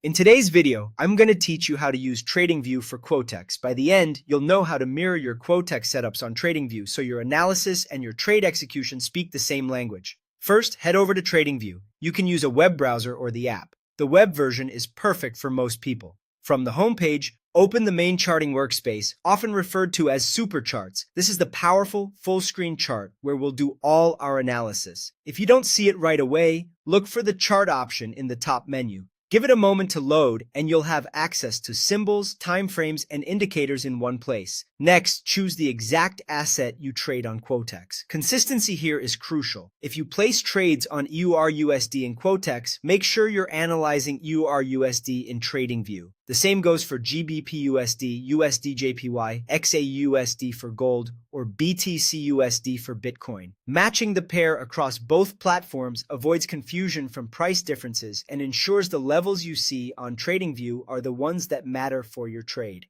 In today's video, I'm going to teach you how to use TradingView for Quotex. By the end, you'll know how to mirror your Quotex setups on TradingView so your analysis and your trade execution speak the same language. First, head over to TradingView. You can use a web browser or the app. The web version is perfect for most people. From the homepage, open the main charting workspace, often referred to as supercharts. This is the powerful full-screen chart where we'll do all our analysis. If you don't see it right away, look for the chart option in the top menu. Give it a moment to load and you'll have access to symbols, timeframes, and indicators in one place. Next, choose the exact asset you trade on Quotex. Consistency here is crucial. If you place trades on EURUSD in Quotex, make sure you're analyzing EURUSD in TradingView. The same goes for GBPUSD, USDJPY, XAUUSD for gold, or BTCUSD for Bitcoin. Matching the pair across both platforms avoids confusion from price differences and ensures the levels you see on TradingView are the ones that matter for your trade.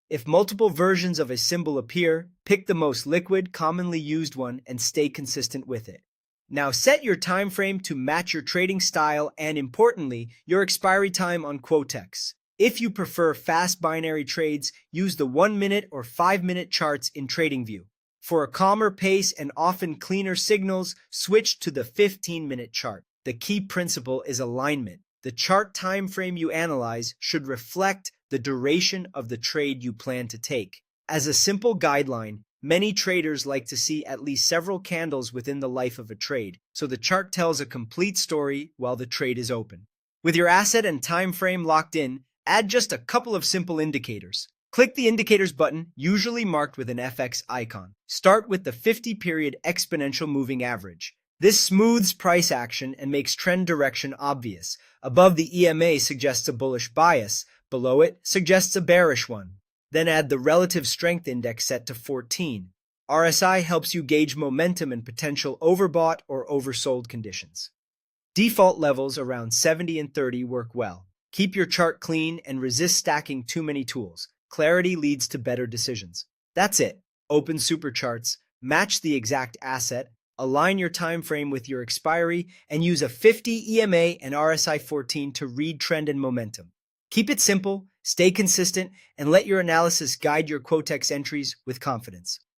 If multiple versions of a symbol appear, pick the most liquid, commonly used one and stay consistent with it. Now set your time frame to match your trading style and, importantly, your expiry time on Quotex. If you prefer fast binary trades, use the 1-minute or 5-minute charts in TradingView. For a calmer pace and often cleaner signals, switch to the 15-minute chart. The key principle is alignment. The chart time frame you analyze should reflect the duration of the trade you plan to take. As a simple guideline, many traders like to see at least several candles within the life of a trade, so the chart tells a complete story while the trade is open. With your asset and time frame locked in, add just a couple of simple indicators. Click the Indicators button, usually marked with an FX icon. Start with the 50-period exponential moving average. This smooths price action and makes trend direction obvious. Above the EMA suggests a bullish bias, below it suggests a bearish one. Then add the Relative Strength Index set to 14. RSI helps you gauge momentum and potential overbought or oversold conditions. Default levels around 70 and 30 work well. Keep your chart clean and resist stacking too many tools. Clarity leads to better decisions. That's it. Open supercharts, match the exact asset, align your time frame with your expiry, and use a 50 EMA and RSI 14 to read trend and momentum. Keep it simple, stay consistent, and let your analysis guide your Quotex entries with confidence.